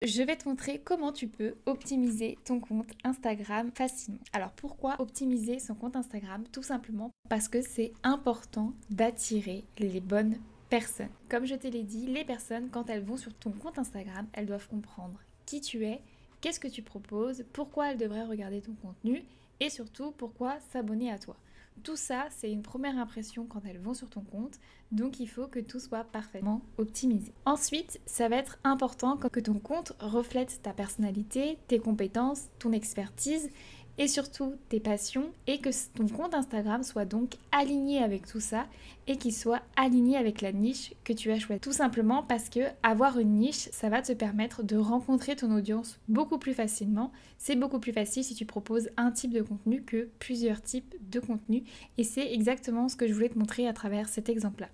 Je vais te montrer comment tu peux optimiser ton compte Instagram facilement. Alors pourquoi optimiser son compte Instagram? Tout simplement parce que c'est important d'attirer les bonnes personnes. Comme je te l'ai dit, les personnes, quand elles vont sur ton compte Instagram, elles doivent comprendre qui tu es, qu'est-ce que tu proposes, pourquoi elles devraient regarder ton contenu et surtout pourquoi s'abonner à toi. Tout ça, c'est une première impression quand elles vont sur ton compte, donc il faut que tout soit parfaitement optimisé. Ensuite, ça va être important que ton compte reflète ta personnalité, tes compétences, ton expertise et surtout tes passions et que ton compte Instagram soit donc aligné avec tout ça et qu'il soit aligné avec la niche que tu as choisie. Tout simplement parce que avoir une niche, ça va te permettre de rencontrer ton audience beaucoup plus facilement. C'est beaucoup plus facile si tu proposes un type de contenu que plusieurs types de contenus et c'est exactement ce que je voulais te montrer à travers cet exemple-là.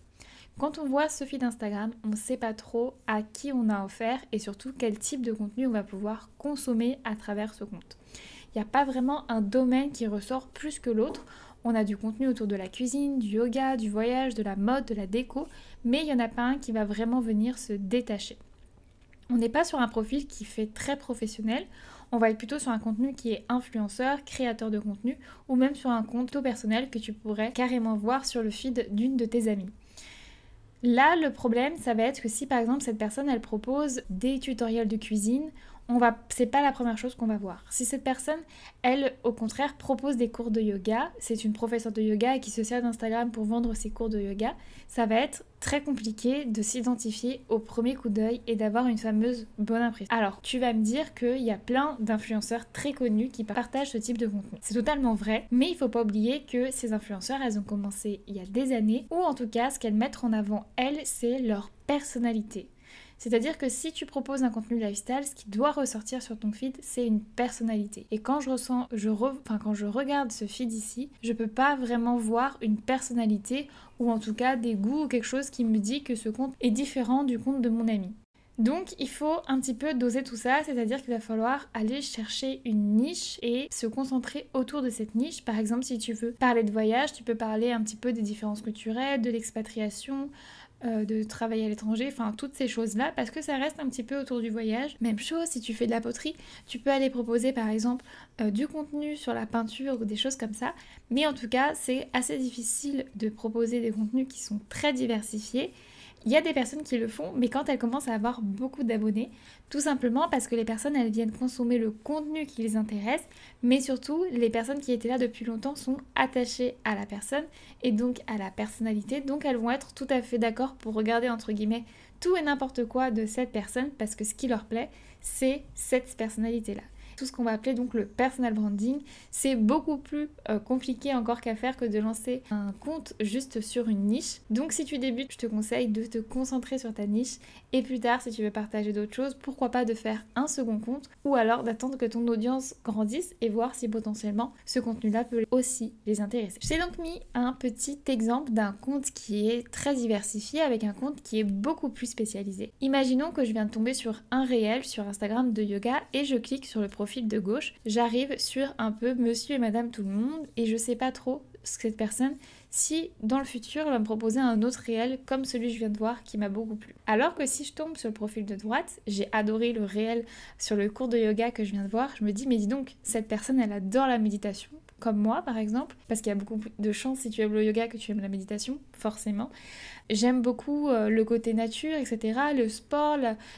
Quand on voit ce feed Instagram, on ne sait pas trop à qui on a offert et surtout quel type de contenu on va pouvoir consommer à travers ce compte. Il n'y a pas vraiment un domaine qui ressort plus que l'autre. On a du contenu autour de la cuisine, du yoga, du voyage, de la mode, de la déco, mais il n'y en a pas un qui va vraiment venir se détacher. On n'est pas sur un profil qui fait très professionnel, on va être plutôt sur un contenu qui est influenceur, créateur de contenu, ou même sur un compte personnel que tu pourrais carrément voir sur le feed d'une de tes amies. Là, le problème, ça va être que si par exemple cette personne, elle propose des tutoriels de cuisine, c'est pas la première chose qu'on va voir. Si cette personne, elle, au contraire, propose des cours de yoga, c'est une professeure de yoga et qui se sert d'Instagram pour vendre ses cours de yoga, ça va être très compliqué de s'identifier au premier coup d'œil et d'avoir une fameuse bonne impression. Alors, tu vas me dire qu'il y a plein d'influenceurs très connus qui partagent ce type de contenu. C'est totalement vrai, mais il faut pas oublier que ces influenceurs, elles ont commencé il y a des années, ou en tout cas, ce qu'elles mettent en avant, elles, c'est leur personnalité. C'est-à-dire que si tu proposes un contenu lifestyle, ce qui doit ressortir sur ton feed, c'est une personnalité. Et quand quand je regarde ce feed ici, je peux pas vraiment voir une personnalité ou en tout cas des goûts ou quelque chose qui me dit que ce compte est différent du compte de mon ami. Donc il faut un petit peu doser tout ça, c'est-à-dire qu'il va falloir aller chercher une niche et se concentrer autour de cette niche. Par exemple, si tu veux parler de voyage, tu peux parler un petit peu des différences culturelles, de l'expatriation, de travailler à l'étranger, enfin toutes ces choses-là, parce que ça reste un petit peu autour du voyage. Même chose, si tu fais de la poterie, tu peux aller proposer par exemple du contenu sur la peinture ou des choses comme ça, mais en tout cas, c'est assez difficile de proposer des contenus qui sont très diversifiés. Il y a des personnes qui le font, mais quand elles commencent à avoir beaucoup d'abonnés, tout simplement parce que les personnes, elles viennent consommer le contenu qui les intéresse, mais surtout, les personnes qui étaient là depuis longtemps sont attachées à la personne et donc à la personnalité, donc elles vont être tout à fait d'accord pour regarder, entre guillemets, tout et n'importe quoi de cette personne, parce que ce qui leur plaît, c'est cette personnalité-là. Tout ce qu'on va appeler donc le personal branding, c'est beaucoup plus compliqué encore qu'à faire que de lancer un compte juste sur une niche. Donc si tu débutes, je te conseille de te concentrer sur ta niche et plus tard, si tu veux partager d'autres choses, pourquoi pas de faire un second compte ou alors d'attendre que ton audience grandisse et voir si potentiellement ce contenu-là peut aussi les intéresser. Je t'ai donc mis un petit exemple d'un compte qui est très diversifié avec un compte qui est beaucoup plus spécialisé. Imaginons que je viens de tomber sur un réel sur Instagram de yoga et je clique sur le profil de gauche, j'arrive sur un peu monsieur et madame tout le monde et je sais pas trop cette personne si dans le futur elle va me proposer un autre réel comme celui que je viens de voir qui m'a beaucoup plu. Alors que si je tombe sur le profil de droite, j'ai adoré le réel sur le cours de yoga que je viens de voir, je me dis mais dis donc, cette personne elle adore la méditation, comme moi par exemple, parce qu'il y a beaucoup de chances si tu aimes le yoga que tu aimes la méditation, forcément. J'aime beaucoup le côté nature, etc., le sport,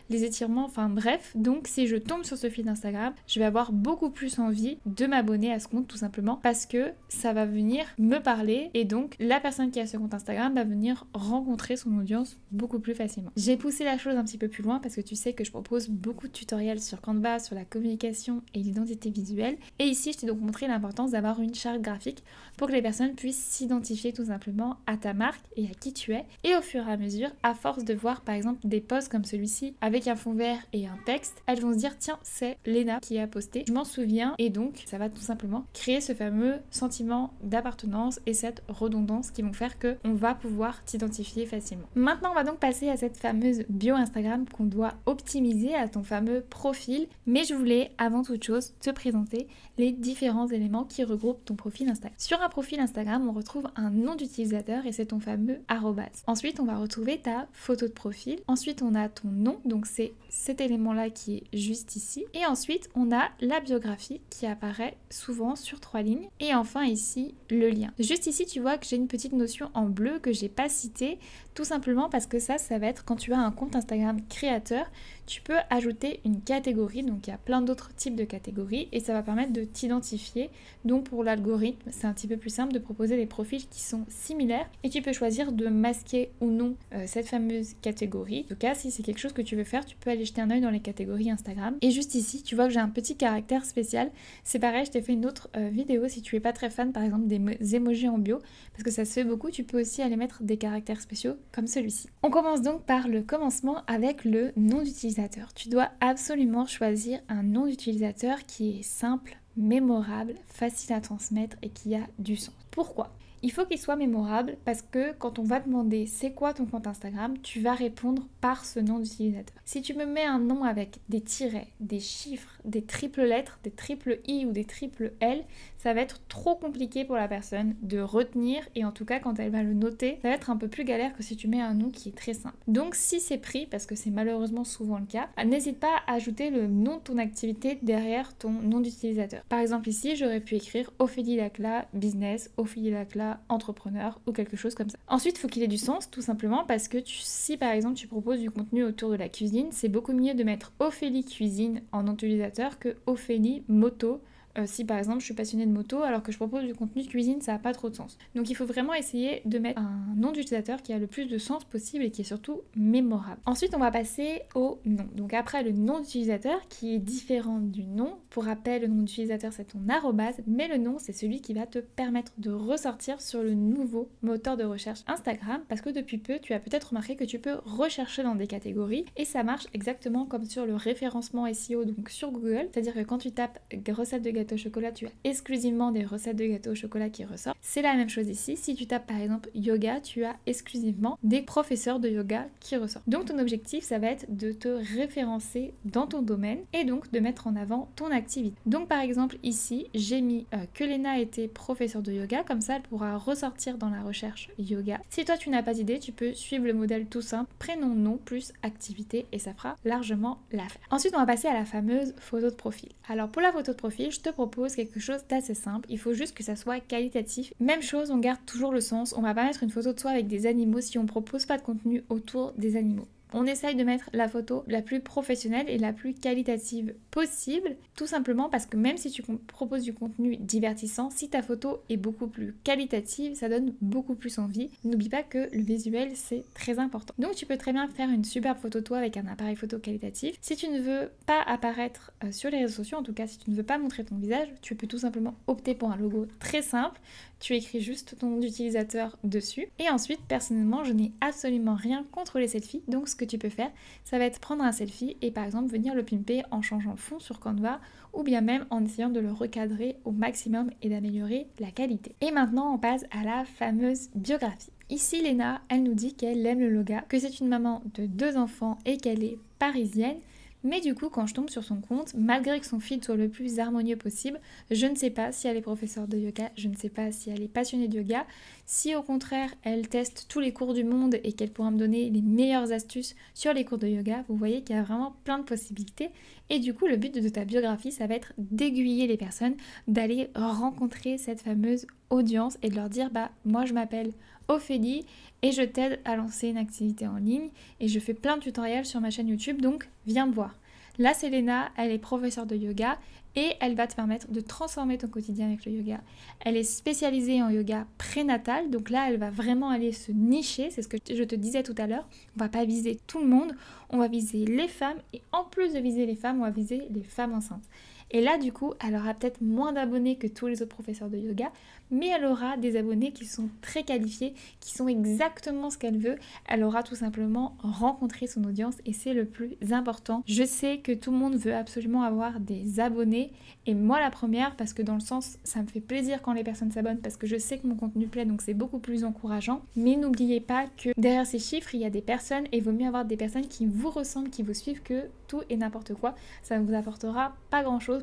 les étirements, enfin bref. Donc si je tombe sur ce feed Instagram, je vais avoir beaucoup plus envie de m'abonner à ce compte tout simplement parce que ça va venir me parler et donc la personne qui a ce compte Instagram va venir rencontrer son audience beaucoup plus facilement. J'ai poussé la chose un petit peu plus loin parce que tu sais que je propose beaucoup de tutoriels sur Canva, sur la communication et l'identité visuelle. Et ici, je t'ai donc montré l'importance d'avoir une charte graphique pour que les personnes puissent s'identifier tout simplement à ta marque et à qui tu es. Et au fur et à mesure, à force de voir par exemple des posts comme celui-ci avec un fond vert et un texte, elles vont se dire tiens, c'est Léna qui a posté, je m'en souviens, et donc ça va tout simplement créer ce fameux sentiment d'appartenance et cette redondance qui vont faire que on va pouvoir t'identifier facilement. Maintenant, on va donc passer à cette fameuse bio Instagram qu'on doit optimiser, à ton fameux profil, mais je voulais avant toute chose te présenter les différents éléments qui regroupent ton profil Instagram. Sur un profil Instagram, on retrouve un nom d'utilisateur et c'est ton fameux arrobase. Ensuite, on va retrouver ta photo de profil. Ensuite, on a ton nom, donc c'est cet élément-là qui est juste ici. Et ensuite, on a la biographie qui apparaît souvent sur 3 lignes. Et enfin ici, le lien. Juste ici, tu vois que j'ai une petite notion en bleu que j'ai pas citée, tout simplement parce que ça va être quand tu as un compte Instagram créateur, tu peux ajouter une catégorie, donc il y a plein d'autres types de catégories et ça va permettre de t'identifier. Donc pour l'algorithme, c'est un petit peu plus simple de proposer des profils qui sont similaires et tu peux choisir de masquer ou non cette fameuse catégorie. En tout cas, si c'est quelque chose que tu veux faire, tu peux aller jeter un œil dans les catégories Instagram. Et juste ici, tu vois que j'ai un petit caractère spécial. C'est pareil, je t'ai fait une autre vidéo si tu es pas très fan par exemple des emojis en bio, parce que ça se fait beaucoup, tu peux aussi aller mettre des caractères spéciaux comme celui-ci. On commence donc par le commencement avec le nom d'utilisateur. Tu dois absolument choisir un nom d'utilisateur qui est simple, mémorable, facile à transmettre et qui a du sens. Pourquoi ? Il faut qu'il soit mémorable parce que quand on va te demander c'est quoi ton compte Instagram, tu vas répondre par ce nom d'utilisateur. Si tu me mets un nom avec des tirets, des chiffres, des triples lettres, des triples I ou des triples L, ça va être trop compliqué pour la personne de retenir et en tout cas quand elle va le noter, ça va être un peu plus galère que si tu mets un nom qui est très simple. Donc si c'est pris, parce que c'est malheureusement souvent le cas, n'hésite pas à ajouter le nom de ton activité derrière ton nom d'utilisateur. Par exemple ici, j'aurais pu écrire Ophélie Lacla business, Ophélie Lacla entrepreneur ou quelque chose comme ça. Ensuite, il faut qu'il ait du sens tout simplement parce que si par exemple tu proposes du contenu autour de la cuisine, c'est beaucoup mieux de mettre Ophélie cuisine en nom d'utilisateur que Ophélie moto. Si par exemple je suis passionnée de moto alors que je propose du contenu de cuisine, ça n'a pas trop de sens. Donc il faut vraiment essayer de mettre un nom d'utilisateur qui a le plus de sens possible et qui est surtout mémorable. Ensuite on va passer au nom. Donc après le nom d'utilisateur qui est différent du nom. Pour rappel, le nom d'utilisateur c'est ton arrobase, mais le nom c'est celui qui va te permettre de ressortir sur le nouveau moteur de recherche Instagram parce que depuis peu tu as peut-être remarqué que tu peux rechercher dans des catégories et ça marche exactement comme sur le référencement SEO donc sur Google, c'est-à-dire que quand tu tapes recettes de gâteau au chocolat, tu as exclusivement des recettes de gâteau au chocolat qui ressortent. C'est la même chose ici. Si tu tapes par exemple yoga, tu as exclusivement des professeurs de yoga qui ressortent. Donc ton objectif, ça va être de te référencer dans ton domaine et donc de mettre en avant ton activité. Donc par exemple ici, j'ai mis que Léna était professeure de yoga, comme ça elle pourra ressortir dans la recherche yoga. Si toi tu n'as pas d'idée, tu peux suivre le modèle tout simple, prénom, nom plus activité et ça fera largement l'affaire. Ensuite on va passer à la fameuse photo de profil. Alors pour la photo de profil, je te propose quelque chose d'assez simple, il faut juste que ça soit qualitatif. Même chose, on garde toujours le sens, on va pas mettre une photo de soi avec des animaux si on propose pas de contenu autour des animaux. On essaye de mettre la photo la plus professionnelle et la plus qualitative possible, tout simplement parce que même si tu proposes du contenu divertissant, si ta photo est beaucoup plus qualitative, ça donne beaucoup plus envie. N'oublie pas que le visuel, c'est très important. Donc tu peux très bien faire une superbe photo de toi avec un appareil photo qualitatif. Si tu ne veux pas apparaître sur les réseaux sociaux, en tout cas si tu ne veux pas montrer ton visage, tu peux tout simplement opter pour un logo très simple. Tu écris juste ton nom d'utilisateur dessus. Et ensuite, personnellement, je n'ai absolument rien contre les selfies. Donc, ce que tu peux faire, ça va être prendre un selfie et par exemple venir le pimper en changeant le fond sur Canva ou bien même en essayant de le recadrer au maximum et d'améliorer la qualité. Et maintenant, on passe à la fameuse biographie. Ici, Léna, elle nous dit qu'elle aime le yoga, que c'est une maman de 2 enfants et qu'elle est parisienne. Mais du coup, quand je tombe sur son compte, malgré que son feed soit le plus harmonieux possible, je ne sais pas si elle est professeure de yoga, je ne sais pas si elle est passionnée de yoga, si au contraire elle teste tous les cours du monde et qu'elle pourra me donner les meilleures astuces sur les cours de yoga, vous voyez qu'il y a vraiment plein de possibilités. Et du coup, le but de ta biographie, ça va être d'aiguiller les personnes, d'aller rencontrer cette fameuse audience et de leur dire moi je m'appelle Ophélie et je t'aide à lancer une activité en ligne et je fais plein de tutoriels sur ma chaîne YouTube, donc viens me voir. Là, c'est Léna, elle est professeure de yoga et elle va te permettre de transformer ton quotidien avec le yoga. Elle est spécialisée en yoga prénatal, donc là, elle va vraiment aller se nicher, c'est ce que je te disais tout à l'heure. On va pas viser tout le monde, on va viser les femmes et en plus de viser les femmes, on va viser les femmes enceintes. Et là, du coup, elle aura peut-être moins d'abonnés que tous les autres professeurs de yoga, mais elle aura des abonnés qui sont très qualifiés, qui sont exactement ce qu'elle veut. Elle aura tout simplement rencontré son audience et c'est le plus important. Je sais que tout le monde veut absolument avoir des abonnés et moi la première parce que dans le sens, ça me fait plaisir quand les personnes s'abonnent parce que je sais que mon contenu plaît donc c'est beaucoup plus encourageant. Mais n'oubliez pas que derrière ces chiffres, il y a des personnes et il vaut mieux avoir des personnes qui vous ressemblent, qui vous suivent que tout et n'importe quoi. Ça ne vous apportera pas grand-chose.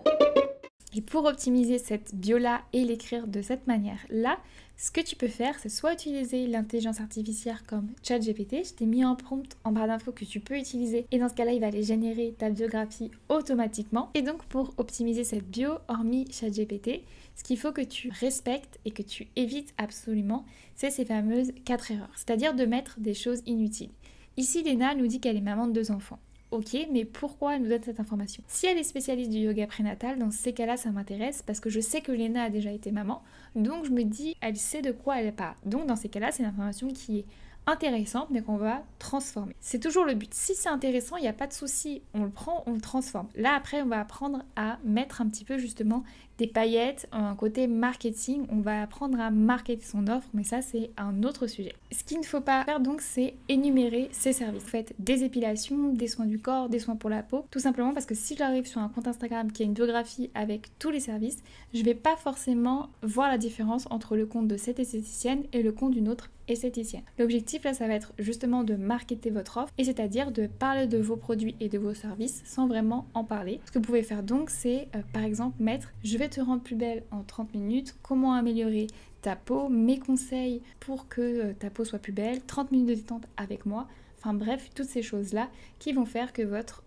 Et pour optimiser cette bio-là et l'écrire de cette manière-là, ce que tu peux faire, c'est soit utiliser l'intelligence artificielle comme ChatGPT. Je t'ai mis un prompt en barre d'infos que tu peux utiliser et dans ce cas-là, il va aller générer ta biographie automatiquement. Et donc pour optimiser cette bio, hormis ChatGPT, ce qu'il faut que tu respectes et que tu évites absolument, c'est ces fameuses 4 erreurs, c'est-à-dire de mettre des choses inutiles. Ici, Léna nous dit qu'elle est maman de 2 enfants. Ok, mais pourquoi elle nous donne cette information? Si elle est spécialiste du yoga prénatal, dans ces cas-là, ça m'intéresse parce que je sais que Léna a déjà été maman, donc je me dis, elle sait de quoi elle parle. Donc dans ces cas-là, c'est une information qui est intéressante, mais qu'on va transformer. C'est toujours le but. Si c'est intéressant, il n'y a pas de souci, on le prend, on le transforme. Là, après, on va apprendre à mettre un petit peu justement des paillettes, un côté marketing, on va apprendre à marketer son offre, mais ça c'est un autre sujet. Ce qu'il ne faut pas faire donc, c'est énumérer ses services. Vous faites des épilations, des soins du corps, des soins pour la peau, tout simplement parce que si j'arrive sur un compte Instagram qui a une biographie avec tous les services, je vais pas forcément voir la différence entre le compte de cette esthéticienne et le compte d'une autre esthéticienne. L'objectif là, ça va être justement de marketer votre offre, et c'est-à-dire de parler de vos produits et de vos services sans vraiment en parler. Ce que vous pouvez faire donc, c'est par exemple mettre « Je vais te rendre plus belle en 30 minutes, comment améliorer ta peau, mes conseils pour que ta peau soit plus belle, 30 minutes de détente avec moi ». Enfin bref, toutes ces choses-là qui vont faire que votre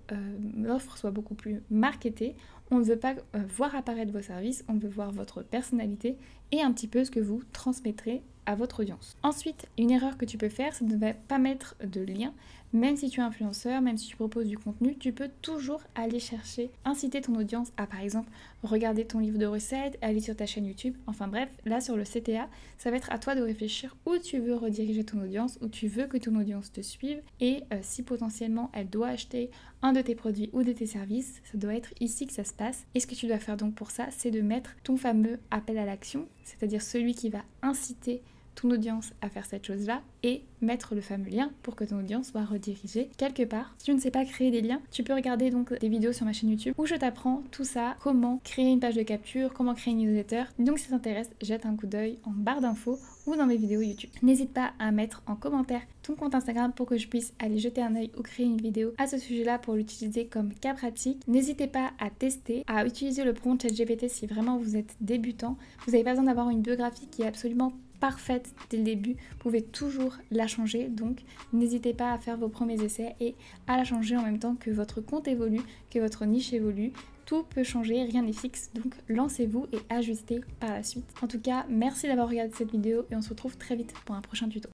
offre soit beaucoup plus marketée. On ne veut pas voir apparaître vos services, on veut voir votre personnalité et un petit peu ce que vous transmettrez à votre audience. Ensuite, une erreur que tu peux faire, c'est de ne pas mettre de lien. Même si tu es influenceur, même si tu proposes du contenu, tu peux toujours aller chercher, inciter ton audience à par exemple regarder ton livre de recettes, aller sur ta chaîne YouTube. Enfin bref, là sur le CTA, ça va être à toi de réfléchir où tu veux rediriger ton audience, où tu veux que ton audience te suive et si potentiellement elle doit acheter un de tes produits ou de tes services, ça doit être ici que ça se passe. Et ce que tu dois faire donc pour ça, c'est de mettre ton fameux appel à l'action, c'est-à-dire celui qui va inciter ton audience à faire cette chose-là et mettre le fameux lien pour que ton audience soit redirigée quelque part. Si tu ne sais pas créer des liens, tu peux regarder donc des vidéos sur ma chaîne YouTube où je t'apprends tout ça, comment créer une page de capture, comment créer une newsletter. Donc si ça t'intéresse, jette un coup d'œil en barre d'infos ou dans mes vidéos YouTube. N'hésite pas à mettre en commentaire ton compte Instagram pour que je puisse aller jeter un œil ou créer une vidéo à ce sujet-là pour l'utiliser comme cas pratique. N'hésitez pas à tester, à utiliser le prompt ChatGPT si vraiment vous êtes débutant. Vous n'avez pas besoin d'avoir une biographie qui est absolument parfaite dès le début, vous pouvez toujours la changer, donc n'hésitez pas à faire vos premiers essais et à la changer en même temps que votre compte évolue, que votre niche évolue. Tout peut changer, rien n'est fixe, donc lancez-vous et ajustez par la suite. En tout cas, merci d'avoir regardé cette vidéo et on se retrouve très vite pour un prochain tuto.